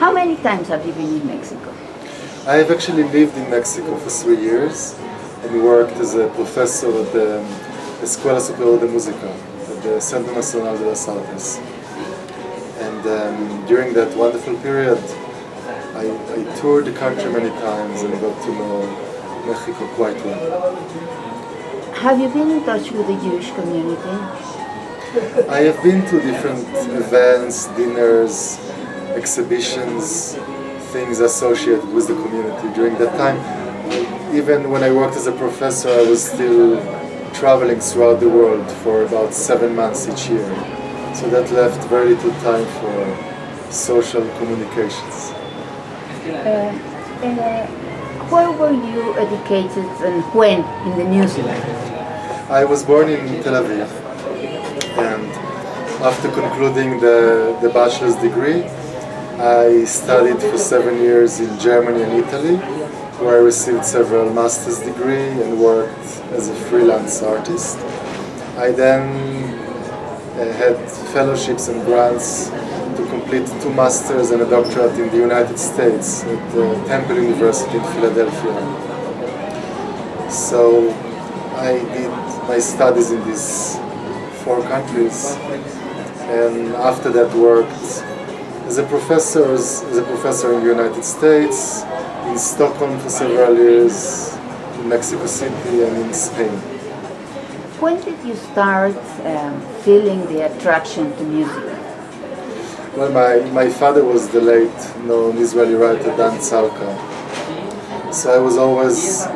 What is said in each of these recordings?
How many times have you been in Mexico? I have actually lived in Mexico for 3 years and worked as a professor at the Escuela Superior de Música at the Centro Nacional de las Artes. And during that wonderful period, I toured the country many times and got to know Mexico quite well. Have you been in touch with the Jewish community? I have been to different events, dinners, exhibitions, things associated with the community. During that time, even when I worked as a professor, I was still traveling throughout the world for about 7 months each year. So that left very little time for social communications. Where were you educated and when in the music? I was born in Tel Aviv, and after concluding the bachelor's degree, I studied for 7 years in Germany and Italy, where I received several master's degrees and worked as a freelance artist. I then had fellowships and grants to complete 2 masters and a doctorate in the United States at Temple University in Philadelphia. So I did my studies in these 4 countries, and after that worked as a professor in the United States, in Stockholm for several years, in Mexico City and in Spain. When did you start feeling the attraction to music? Well, my father was the late known Israeli writer Ben Tsalka. So I was always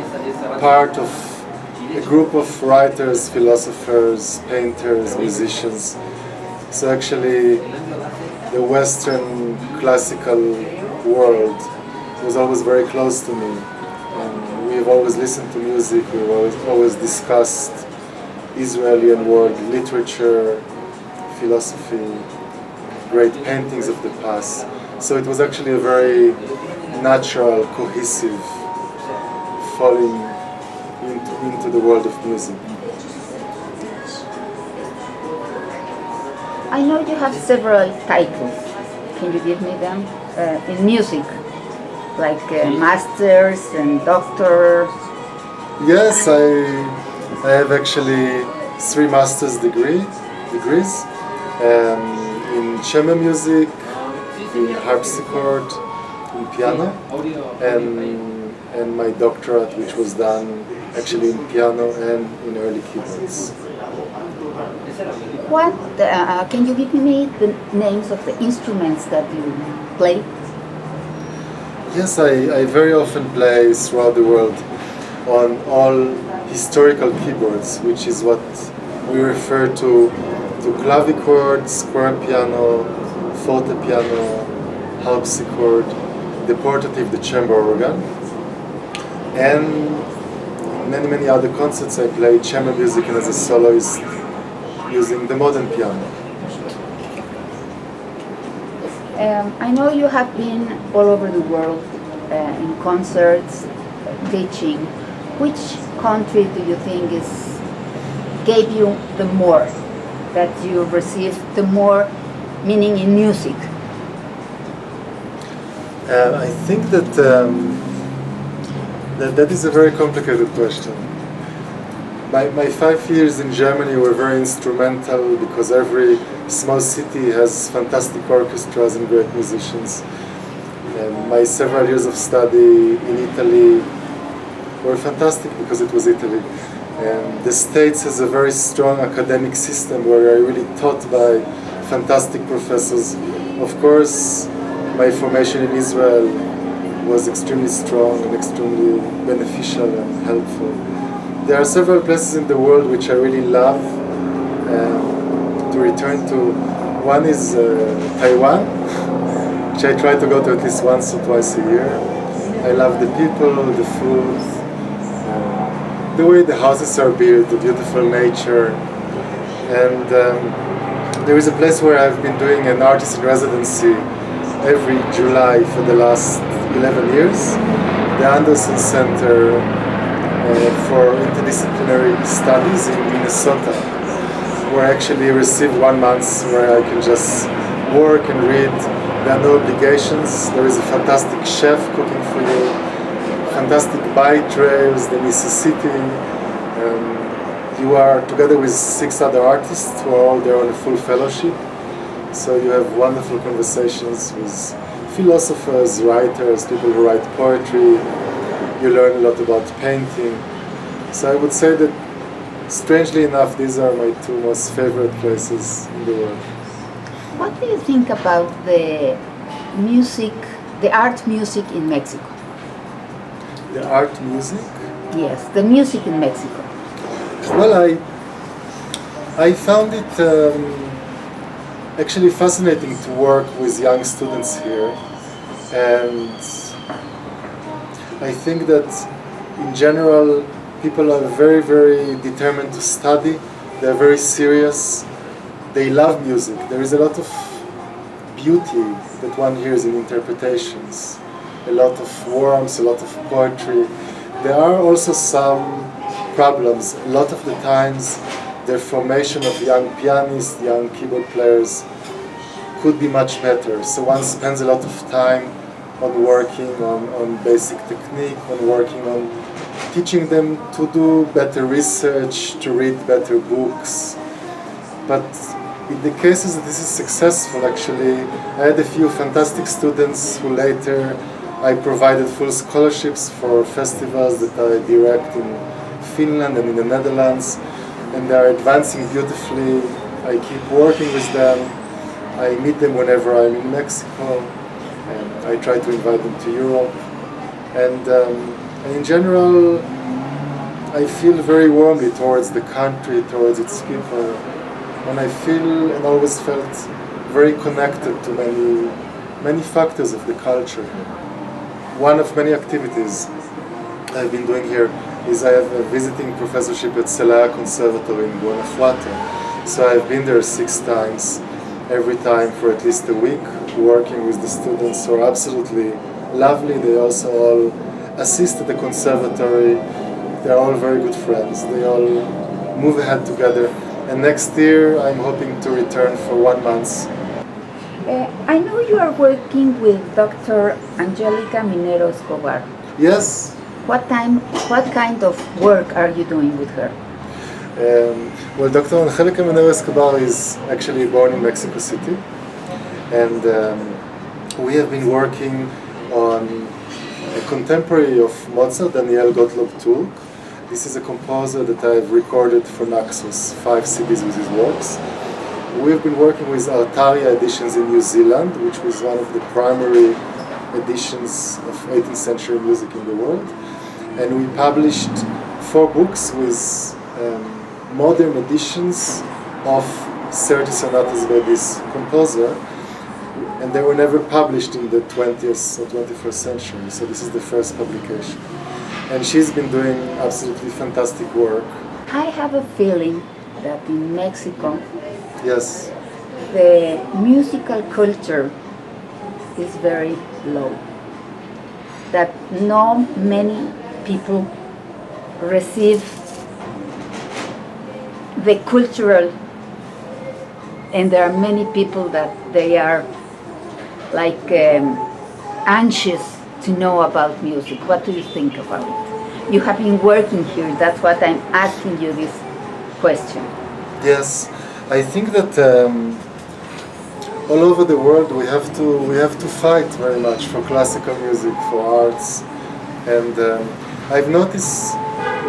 part of a group of writers, philosophers, painters, musicians. So actually the Western classical world was always very close to me. And we've always listened to music, we've always discussed Israeli and world literature, philosophy, great paintings of the past. So it was actually a very natural, cohesive falling into the world of music. I know you have several titles. Can you give me them? In music, like masters and doctor. Yes, I have actually 3 master's degrees in chamber music, in harpsichord, in piano, and my doctorate, which was done actually in piano and in early keyboards. What can you give me the names of the instruments that you play? Yes, I very often play throughout the world on all historical keyboards, which is what we refer to clavichord, square piano, forte piano, harpsichord, the portative, the chamber organ, and many other concerts I play chamber music and as a soloist using the modern piano. I know you have been all over the world in concerts, teaching. Which country do you think gave you the more, that you received the more meaning in music? I think that is a very complicated question. My 5 years in Germany were very instrumental because every small city has fantastic orchestras and great musicians. And my several years of study in Italy were fantastic because it was Italy. And the States has a very strong academic system where I really taught by fantastic professors. Of course, my formation in Israel was extremely strong and extremely beneficial and helpful. There are several places in the world which I really love to return to. One is Taiwan, which I try to go to at least once or twice a year. I love the people, the food, the way the houses are built, the beautiful nature. And there is a place where I've been doing an artist in residency every July for the last 11 years, the Anderson Center for Interdisciplinary Studies in Minnesota, where I actually received 1 month where I can just work and read. There are no obligations. There is a fantastic chef cooking for you, fantastic bike trails, the Mississippi. You are together with 6 other artists who are all there on a full fellowship. So you have wonderful conversations with philosophers, writers, people who write poetry. You learn a lot about painting. So I would say that, strangely enough, these are my 2 most favorite places in the world. What do you think about the music, the art music in Mexico? The art music? Yes, the music in Mexico. Well, I found it actually fascinating to work with young students here, and I think that in general people are very, very determined to study. They're very serious. They love music. There is a lot of beauty that one hears in interpretations, a lot of warmth, a lot of poetry. There are also some problems. A lot of the times the formation of young pianists, young keyboard players could be much better. So one spends a lot of time on working on basic technique, on working on teaching them to do better research, to read better books. But in the cases that this is successful, actually, I had a few fantastic students who later I provided full scholarships for festivals that I direct in Finland and in the Netherlands, and they are advancing beautifully. I keep working with them. I meet them whenever I'm in Mexico, and I try to invite them to Europe. And in general, I feel very warmly towards the country, towards its people, and I feel and always felt very connected to many factors of the culture. One of many activities I've been doing here is I have a visiting professorship at Celaya Conservatory in Guanajuato. So I've been there 6 times, every time for at least a week, working with the students who are absolutely lovely. They also all assist at the conservatory. They're all very good friends. They all move ahead together. And next year I'm hoping to return for 1 month. I know you are working with Dr. Angelica Minero Escobar. Yes. What kind of work are you doing with her? Well, Dr. Angelica Minero Escobar is actually born in Mexico City, and we have been working on a contemporary of Mozart, Daniel Gottlob Turk. This is a composer that I've recorded for Naxos, 5 CDs with his works. We've been working with Altaria editions in New Zealand, which was one of the primary editions of 18th century music in the world. And we published 4 books with modern editions of 30 sonatas by this composer, and they were never published in the 20th or 21st century, so this is the first publication. And she's been doing absolutely fantastic work. I have a feeling that in Mexico, Yes. the musical culture is very low. That not many people receive the cultural, and there are many people that they are like anxious to know about music. What do you think about it? You have been working here, that's what I'm asking you this question. Yes, I think that all over the world we have to fight very much for classical music, for arts, and I've noticed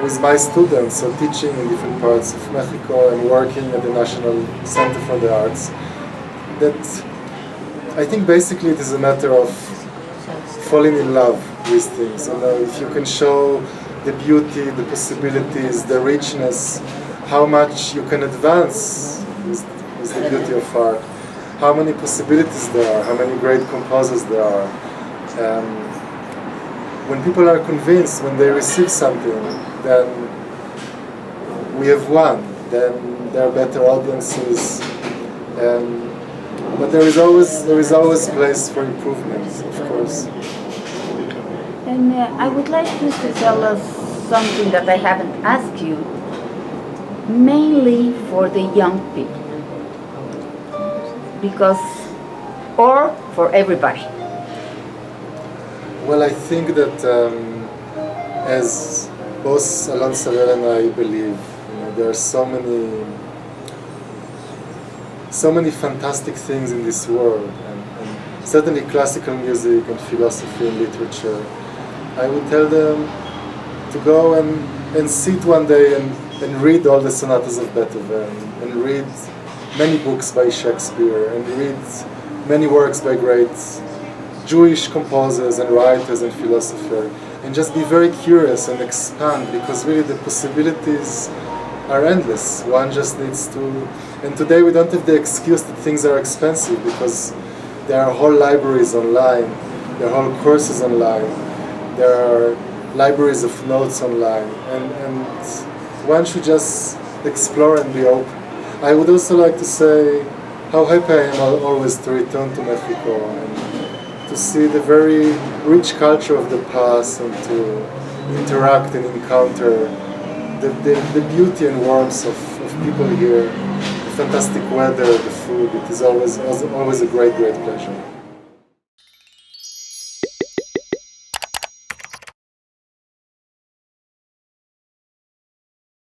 with my students, so teaching in different parts of Mexico and working at the National Center for the Arts, that I think basically it is a matter of falling in love with things. You know, if you can show the beauty, the possibilities, the richness, how much you can advance with the beauty of art, how many possibilities there are, how many great composers there are. When people are convinced, when they receive something, then we have won. Then there are better audiences. But there is always place for improvement, of course. And I would like you to tell us something that I haven't asked you, mainly for the young people. Because or for everybody? Well, I think that as both Alon Sariel and I believe, there are so many fantastic things in this world, and certainly classical music and philosophy and literature. I would tell them to go and sit one day and read all the sonatas of Beethoven, and read many books by Shakespeare, and read many works by great Jewish composers and writers and philosophers, and just be very curious and expand, because really the possibilities are endless. One just needs to, and today we don't have the excuse that things are expensive, because there are whole libraries online, there are whole courses online, there are libraries of notes online, and one should just explore and be open. I would also like to say how happy I am always to return to Mexico and to see the very rich culture of the past, and to interact and encounter the beauty and warmth of people here, the fantastic weather, the food. It is always a great pleasure.